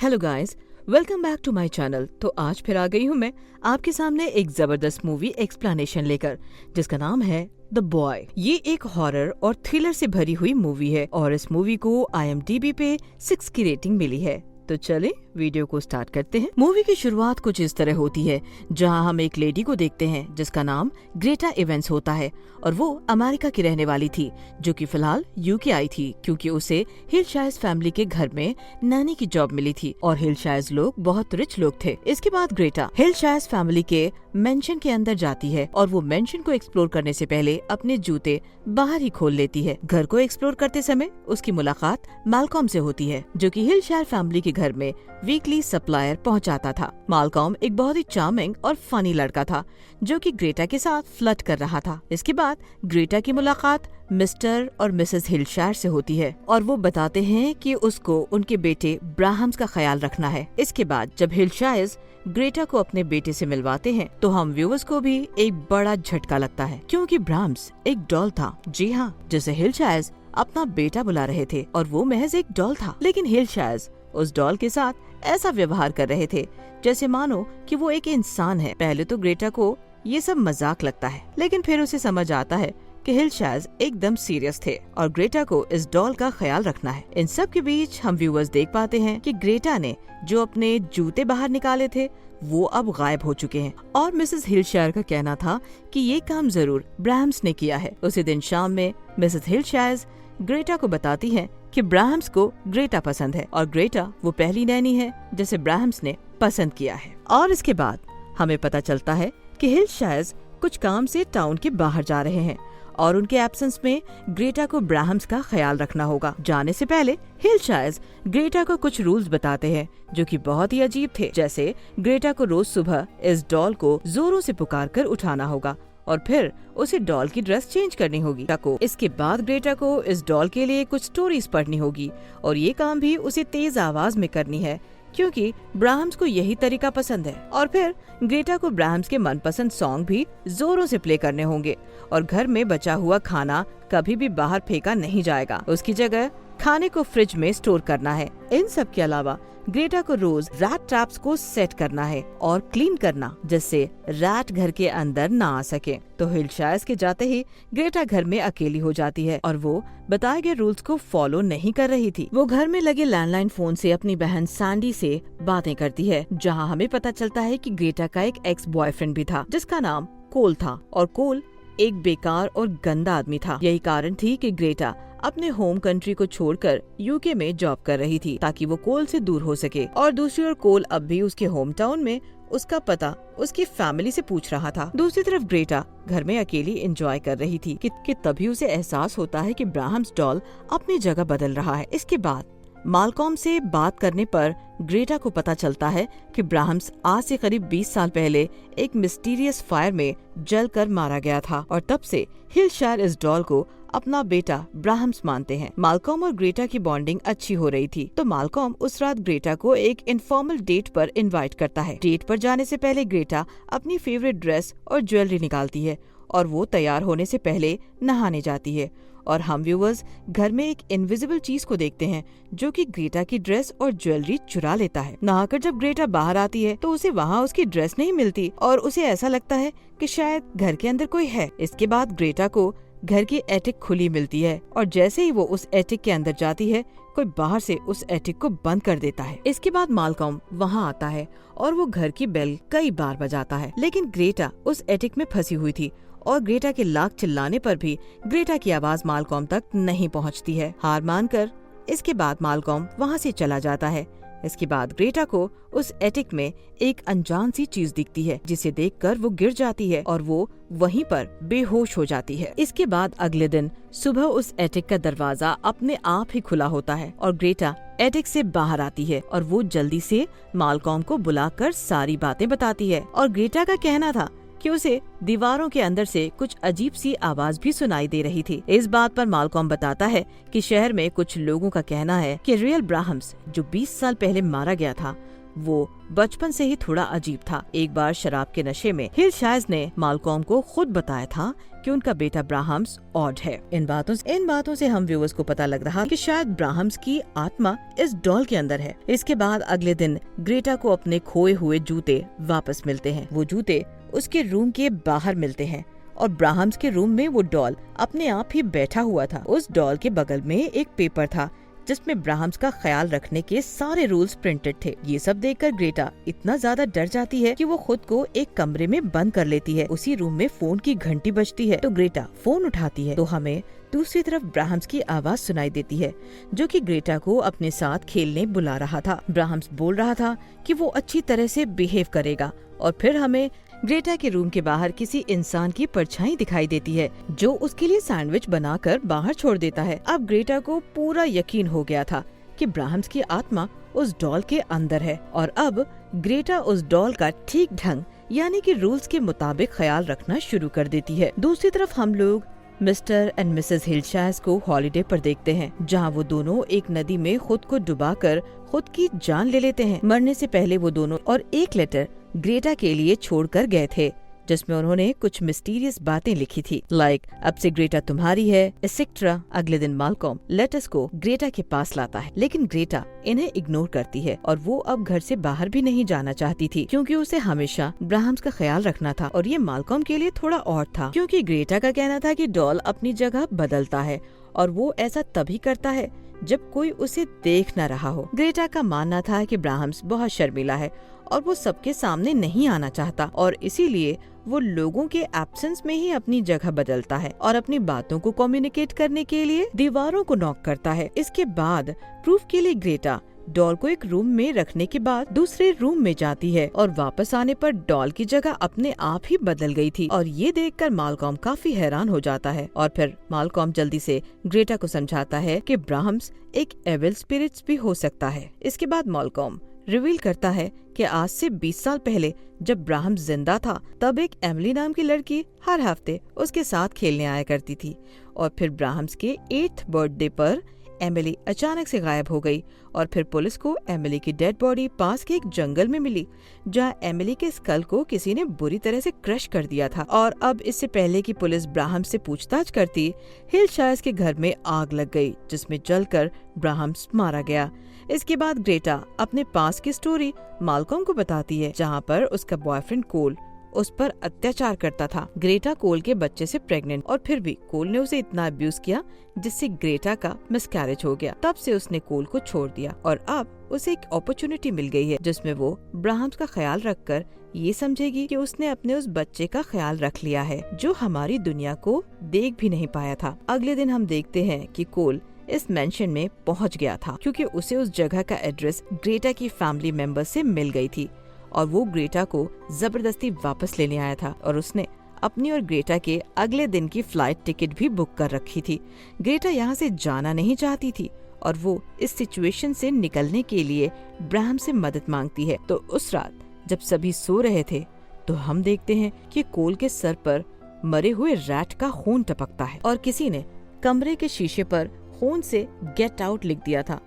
Hello guys, welcome back to my channel. तो आज फिर आ गई हूँ मैं आपके सामने एक जबरदस्त मूवी एक्सप्लेनेशन लेकर, जिसका नाम है द बॉय। ये एक हॉरर और थ्रिलर से भरी हुई मूवी है और इस मूवी को IMDb पे 6 की रेटिंग मिली है। तो चले वीडियो को स्टार्ट करते हैं। मूवी की शुरुआत कुछ इस तरह होती है, जहां हम एक लेडी को देखते हैं जिसका नाम ग्रेटा इवेंट्स होता है और वो अमेरिका की रहने वाली थी, जो कि फिलहाल यूके आई थी क्योंकि उसे हिलशायर्स फैमिली के घर में नैनी की जॉब मिली थी और हिलशायर्स लोग बहुत रिच लोग थे। इसके बाद ग्रेटा हिलशायर्स फैमिली के मेंशन के अंदर जाती है और वो मेंशन को एक्सप्लोर करने से पहले अपने जूते बाहर ही खोल लेती है। घर को एक्सप्लोर करते समय उसकी मुलाकात मालकॉम से होती है, जो कि हिलशायर फैमिली के घर में वीकली सप्लायर पहुंचाता था। मालकॉम एक बहुत ही चार्मिंग और फनी लड़का था जो कि ग्रेटा के साथ फ्लर्ट कर रहा था। इसके बाद ग्रेटा की मुलाकात मिस्टर और मिसेस हिलशायर से होती है और वो बताते हैं कि उसको उनके बेटे ब्राहम्स का ख्याल रखना है। इसके बाद जब हिलशायर्स ग्रेटा को अपने बेटे से मिलवाते हैं तो हम व्यूअर्स को भी एक बड़ा झटका लगता है, क्योंकि ब्राहम्स एक डॉल था। जी हाँ, जिसे हिलशायर्स अपना बेटा बुला रहे थे और वो महज एक डॉल था, लेकिन हिलशायर्स उस डॉल के साथ ऐसा व्यवहार कर रहे थे जैसे मानो कि वो एक इंसान है। पहले तो ग्रेटा को ये सब मजाक लगता है, लेकिन फिर उसे समझ आता है कि हिलशायर्स एकदम सीरियस थे और ग्रेटा को इस डॉल का ख्याल रखना है। इन सब के बीच हम व्यूअर्स देख पाते हैं कि ग्रेटा ने जो अपने जूते बाहर निकाले थे वो अब गायब हो चुके हैं और मिसेस हिलशायर का कहना था कि ये काम जरूर ब्राहम्स ने किया है। उसी दिन शाम में मिसेस हिलशायर ग्रेटा को बताती है कि ब्राहम्स को ग्रेटा पसंद है और ग्रेटा वो पहली नैनी है जिसे ब्राहम्स ने पसंद किया है। और इसके बाद हमें पता चलता है कि हिलशायर्स कुछ काम से टाउन के बाहर जा रहे हैं और उनके एब्सेंस में ग्रेटा को ब्राहम्स का ख्याल रखना होगा। जाने से पहले हिलशायर्स ग्रेटा को कुछ रूल्स बताते हैं जो कि बहुत ही अजीब थे, जैसे ग्रेटा को रोज सुबह इस डॉल को जोरों से पुकार कर उठाना होगा और फिर उसे डॉल की ड्रेस चेंज करनी होगी। इसके बाद ग्रेटा को इस डॉल के लिए कुछ स्टोरीज पढ़नी होगी और ये काम भी उसे तेज आवाज में करनी है क्योंकि ब्राहम्स को यही तरीका पसंद है। और फिर ग्रेटा को ब्राहम्स के मनपसंद सॉन्ग भी जोरों से प्ले करने होंगे और घर में बचा हुआ खाना कभी भी बाहर फेंका नहीं जाएगा, उसकी जगह खाने को फ्रिज में स्टोर करना है। इन सब के अलावा ग्रेटा को रोज रैट ट्रैप्स को सेट करना है और क्लीन करना, जिससे रैट घर के अंदर ना आ सके। तो हिलशायर्स के जाते ही ग्रेटा घर में अकेली हो जाती है और वो बताए गए रूल्स को फॉलो नहीं कर रही थी। वो घर में लगे लैंडलाइन फोन से अपनी बहन सैंडी से बातें करती है, जहाँ हमें पता चलता है कि ग्रेटा का एक एक्स बॉयफ्रेंड भी था जिसका नाम कोल था और कोल एक बेकार और गंदा आदमी था। यही कारण थी कि ग्रेटा अपने होम कंट्री को छोड़कर यूके में जॉब कर रही थी ताकि वो कोल से दूर हो सके। और दूसरी ओर कोल अब भी उसके होम टाउन में उसका पता उसकी फैमिली से पूछ रहा था। दूसरी तरफ ग्रेटा घर में अकेली एंजॉय कर रही थी कि तभी उसे एहसास होता है कि ब्राहम्स डॉल अपनी जगह बदल रहा है। इसके बाद मालकॉम से बात करने पर ग्रेटा को पता चलता है कि ब्राहम्स आज से करीब 20 साल पहले एक मिस्टीरियस फायर में जलकर मारा गया था और तब से हिलशायर इस डॉल को अपना बेटा ब्राहम्स मानते हैं। मालकॉम और ग्रेटा की बॉन्डिंग अच्छी हो रही थी, तो मालकॉम उस रात ग्रेटा को एक इनफॉर्मल डेट पर इनवाइट करता है। डेट पर जाने से पहले ग्रेटा अपनी फेवरेट ड्रेस और ज्वेलरी निकालती है और वो तैयार होने से पहले नहाने जाती है और हम व्यूअर्स घर में एक इनविजिबल चीज को देखते हैं जो कि ग्रेटा की ड्रेस और ज्वेलरी चुरा लेता है। नहाकर जब ग्रेटा बाहर आती है तो उसे वहाँ उसकी ड्रेस नहीं मिलती और उसे ऐसा लगता है कि शायद घर के अंदर कोई है। इसके बाद ग्रेटा को घर की एटिक खुली मिलती है और जैसे ही वो उस एटिक के अंदर जाती है कोई बाहर से उस एटिक को बंद कर देता है। इसके बाद मालकॉम वहाँ आता है और वो घर की बेल कई बार बजाता है, लेकिन ग्रेटा उस एटिक में फंसी हुई थी और ग्रेटा के लाख चिल्लाने पर भी ग्रेटा की आवाज मालकॉम तक नहीं पहुंचती है। हार मानकर इसके बाद मालकॉम वहां से चला जाता है। इसके बाद ग्रेटा को उस एटिक में एक अनजान सी चीज दिखती है जिसे देखकर वो गिर जाती है और वो वहीं पर बेहोश हो जाती है। इसके बाद अगले दिन सुबह उस एटिक का दरवाजा अपने आप ही खुला होता है और ग्रेटा एटिक से बाहर आती है और वो जल्दी से मालकॉम को बुलाकर सारी बातें बताती है और ग्रेटा का कहना था कि उसे दीवारों के अंदर से कुछ अजीब सी आवाज भी सुनाई दे रही थी। इस बात पर मालकॉम बताता है कि शहर में कुछ लोगों का कहना है कि रियल ब्राहम्स जो 20 साल पहले मारा गया था वो बचपन से ही थोड़ा अजीब था। एक बार शराब के नशे में हिल शायज ने मालकॉम को खुद बताया था कि उनका बेटा ब्राहम्स ऑड है। इन बातों से हम व्यूअर्स को पता लग रहा कि शायद ब्राहम्स की आत्मा इस डॉल के अंदर है। इसके बाद अगले दिन ग्रेटा को अपने खोए हुए जूते वापस मिलते हैं। वो जूते उसके रूम के बाहर मिलते हैं और ब्राहम्स के रूम में वो डॉल अपने आप ही बैठा हुआ था। उस डॉल के बगल में एक पेपर था जिसमें ब्राहम्स का ख्याल रखने के सारे रूल्स प्रिंटेड थे। ये सब देखकर ग्रेटा इतना ज्यादा डर जाती है कि वो खुद को एक कमरे में बंद कर लेती है। उसी रूम में फोन की घंटी बजती है तो ग्रेटा फोन उठाती है तो हमें दूसरी तरफ ब्राहम्स की आवाज सुनाई देती है जो कि ग्रेटा को अपने साथ खेलने बुला रहा था। ब्राहम्स बोल रहा था कि वो अच्छी तरह से बिहेव करेगा और फिर हमें ग्रेटा के रूम के बाहर किसी इंसान की परछाई दिखाई देती है जो उसके लिए सैंडविच बनाकर बाहर छोड़ देता है। अब ग्रेटा को पूरा यकीन हो गया था कि ब्राहम्स की आत्मा उस डॉल के अंदर है और अब ग्रेटा उस डॉल का ठीक ढंग यानी कि रूल्स के मुताबिक ख्याल रखना शुरू कर देती है। दूसरी तरफ हम लोग मिस्टर एंड मिसेस हिलशायज को हॉलिडे पर देखते हैं जहां वो दोनों एक नदी में खुद को डुबाकर खुद की जान ले लेते हैं। मरने से पहले वो दोनों और एक लेटर ग्रेटा के लिए छोड़कर गए थे जिसमें उन्होंने कुछ मिस्टीरियस बातें लिखी थी लाइक अब से ग्रेटा तुम्हारी है एक्सेट्रा। अगले दिन मालकॉम लेटर्स को ग्रेटा के पास लाता है लेकिन ग्रेटा इन्हें इग्नोर करती है और वो अब घर से बाहर भी नहीं जाना चाहती थी क्योंकि उसे हमेशा ब्राहम्स का ख्याल रखना था। और ये मालकॉम के लिए थोड़ा और था क्योंकि ग्रेटा का कहना था कि डॉल अपनी जगह बदलता है और वो ऐसा तभी करता है जब कोई उसे देख न रहा हो। ग्रेटा का मानना था कि ब्राहम्स बहुत शर्मीला है और वो सबके सामने नहीं आना चाहता और इसीलिए वो लोगों के एब्सेंस में ही अपनी जगह बदलता है और अपनी बातों को कम्युनिकेट करने के लिए दीवारों को नॉक करता है। इसके बाद प्रूफ के लिए ग्रेटा डॉल को एक रूम में रखने के बाद दूसरे रूम में जाती है और वापस आने पर डॉल की जगह अपने आप ही बदल गई थी और ये देखकर मालकॉम काफी हैरान हो जाता है और फिर मालकॉम जल्दी से ग्रेटा को समझाता है कि ब्राहम्स एक एविल स्पिरिट्स भी हो सकता है। इसके बाद मालकॉम रिवील करता है कि आज से 20 साल पहले जब ब्राहम्स जिंदा था तब एक एमिली नाम की लड़की हर हफ्ते उसके साथ खेलने आया करती थी और फिर ब्राहम्स के 8th बर्थडे पर एमिली अचानक से गायब हो गई और फिर पुलिस को एमिली की डेड बॉडी पास के एक जंगल में मिली जहां एमिली के स्कल को किसी ने बुरी तरह से क्रश कर दिया था। और अब इससे पहले कि पुलिस ब्राहम्स से पूछताछ करती हिलशायज के घर में आग लग गई जिसमें जलकर ब्राहम्स मारा गया। इसके बाद ग्रेटा अपने पास की स्टोरी मालकॉम को बताती है जहाँ पर उसका बॉयफ्रेंड कोल उस पर अत्याचार करता था। ग्रेटा कोल के बच्चे से प्रेग्नेंट और फिर भी कोल ने उसे इतना अब्यूज किया जिससे ग्रेटा का मिसकैरेज हो गया। तब से उसने कोल को छोड़ दिया और अब उसे एक अपॉर्चुनिटी मिल गई है जिसमें वो ब्राहम्स का ख्याल रखकर ये समझेगी कि उसने अपने उस बच्चे का ख्याल रख लिया है जो हमारी दुनिया को देख भी नहीं पाया था। अगले दिन हम देखते हैं कि कोल इस मेंशन में पहुंच गया था क्योंकि उसे उस जगह का एड्रेस ग्रेटा की फैमिली मेंबर से मिल गई थी और वो ग्रेटा को जबरदस्ती वापस लेने आया था और उसने अपनी और ग्रेटा के अगले दिन की फ्लाइट टिकट भी बुक कर रखी थी। ग्रेटा यहाँ से जाना नहीं चाहती थी और वो इस सिचुएशन से निकलने के लिए ब्राहम से मदद मांगती है। तो उस रात जब सभी सो रहे थे तो हम देखते हैं कि कोल के सर पर मरे हुए रैट का खून टपकता है और किसी ने कमरे के शीशे पर खून से गेट आउट लिख दिया था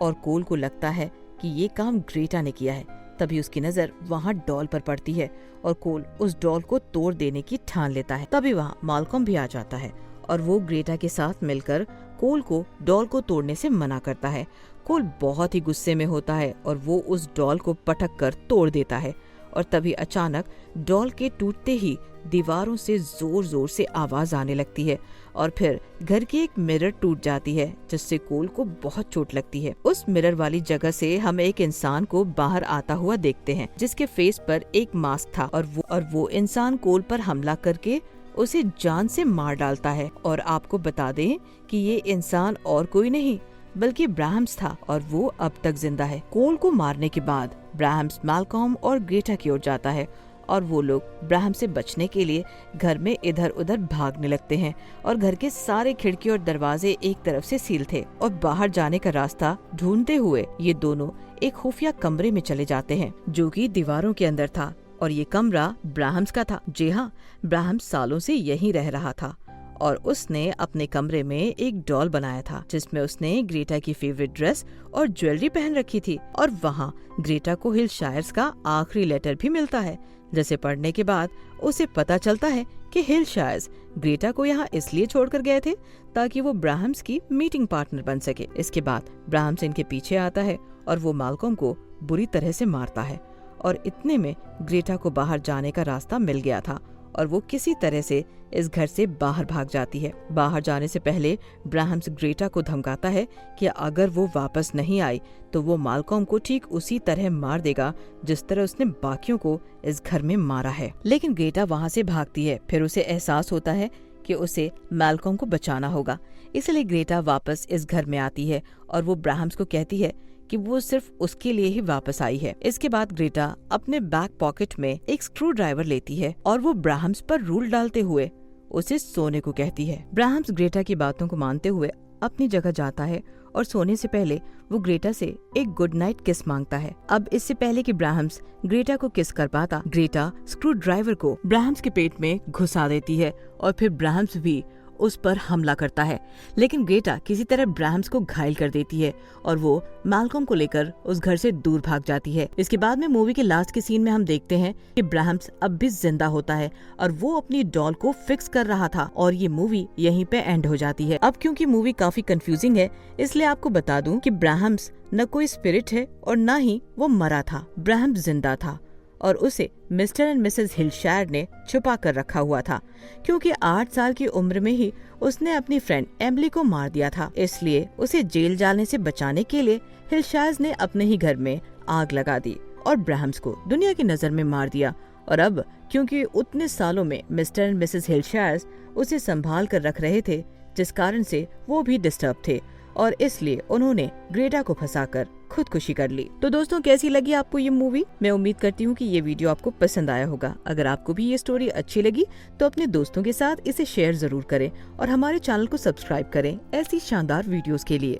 और कोल को लगता है कि ये काम ग्रेटा ने किया है। तभी उसकी नजर वहाँ डॉल पर पड़ती है और कोल उस डॉल को तोड़ देने की ठान लेता है। तभी वहाँ मालकॉम भी आ जाता है और वो ग्रेटा के साथ मिलकर कोल को डॉल को तोड़ने से मना करता है। कोल बहुत ही गुस्से में होता है और वो उस डॉल को पटक कर तोड़ देता है और तभी अचानक डॉल के टूटते ही दीवारों से जोर जोर से आवाज आने लगती है और फिर घर की एक मिरर टूट जाती है जिससे कोल को बहुत चोट लगती है। उस मिरर वाली जगह से हम एक इंसान को बाहर आता हुआ देखते हैं जिसके फेस पर एक मास्क था और वो इंसान कोल पर हमला करके उसे जान से मार डालता है। और आपको बता दें कि ये इंसान और कोई नहीं बल्कि ब्राहम्स था और वो अब तक जिंदा है। कोल को मारने के बाद ब्राहम्स मालकॉम और ग्रेटा की ओर जाता है और वो लोग ब्राहम से बचने के लिए घर में इधर उधर भागने लगते हैं और घर के सारे खिड़की और दरवाजे एक तरफ से सील थे और बाहर जाने का रास्ता ढूंढते हुए ये दोनों एक खुफिया कमरे में चले जाते हैं जो कि दीवारों के अंदर था और ये कमरा ब्राहम्स का था। जी हाँ, ब्राहम्स सालों से यहीं रह रहा था और उसने अपने कमरे में एक डॉल बनाया था जिसमें उसने ग्रेटा की फेवरेट ड्रेस और ज्वेलरी पहन रखी थी। और वहाँ ग्रेटा को हिलशायर्स का आखिरी लेटर भी मिलता है, जिसे पढ़ने के बाद उसे पता चलता है कि हिलशायर्स ग्रेटा को यहाँ इसलिए छोड़कर गए थे ताकि वो ब्राहम्स की मीटिंग पार्टनर बन सके। इसके बाद ब्राहम्स इनके पीछे आता है और वो मालकॉम को बुरी तरह से मारता है और इतने में ग्रेटा को बाहर जाने का रास्ता मिल गया था और वो किसी तरह से इस घर से बाहर भाग जाती है। बाहर जाने से पहले ब्राहम्स ग्रेटा को धमकाता है कि अगर वो वापस नहीं आई तो वो मालकॉम को ठीक उसी तरह मार देगा जिस तरह उसने बाकियों को इस घर में मारा है। लेकिन ग्रेटा वहाँ से भागती है। फिर उसे एहसास होता है कि उसे मालकॉम को बचाना होगा, इसलिए ग्रेटा वापस इस घर में आती है और वो ब्राहम्स को कहती है कि वो सिर्फ उसके लिए ही वापस आई है। इसके बाद ग्रेटा अपने बैक पॉकेट में एक स्क्रू ड्राइवर लेती है और वो ब्राहम्स पर रूल डालते हुए उसे सोने को कहती है। ब्राहम्स ग्रेटा की बातों को मानते हुए अपनी जगह जाता है और सोने से पहले वो ग्रेटा से एक गुड नाइट किस मांगता है। अब इससे पहले कि ब्राहम्स ग्रेटा को किस कर पाता, ग्रेटा स्क्रू ड्राइवर को ब्राहम्स के पेट में घुसा देती है और फिर ब्राहम्स भी उस पर हमला करता है। लेकिन ग्रेटा किसी तरह ब्राहम्स को घायल कर देती है और वो मालकॉम को लेकर उस घर से दूर भाग जाती है। इसके बाद में मूवी के लास्ट के सीन में हम देखते हैं कि ब्राहम्स अब भी जिंदा होता है और वो अपनी डॉल को फिक्स कर रहा था और ये मूवी यहीं पे एंड हो जाती है। अब क्योंकि मूवी काफी कंफ्यूजिंग है, इसलिए आपको बता दूं कि ब्राहम्स न कोई स्पिरिट है और न ही वो मरा था। ब्राहम्स जिंदा था और उसे मिस्टर एंड मिसेस हिलशायर ने छुपा कर रखा हुआ था क्योंकि 8 साल की उम्र में ही उसने अपनी फ्रेंड एमिली को मार दिया था। इसलिए उसे जेल जाने से बचाने के लिए हिलशायर्स ने अपने ही घर में आग लगा दी और ब्राहम्स को दुनिया की नजर में मार दिया। और अब क्योंकि उतने सालों में मिस्टर एंड मिसेस हिलशायर्स उसे संभाल कर रख रहे थे, जिस कारण से वो भी डिस्टर्ब थे और इसलिए उन्होंने ग्रेटा को फंसाकर खुदकुशी कर ली। तो दोस्तों, कैसी लगी आपको ये मूवी? मैं उम्मीद करती हूँ कि ये वीडियो आपको पसंद आया होगा। अगर आपको भी ये स्टोरी अच्छी लगी तो अपने दोस्तों के साथ इसे शेयर जरूर करें और हमारे चैनल को सब्सक्राइब करें ऐसी शानदार वीडियोस के लिए।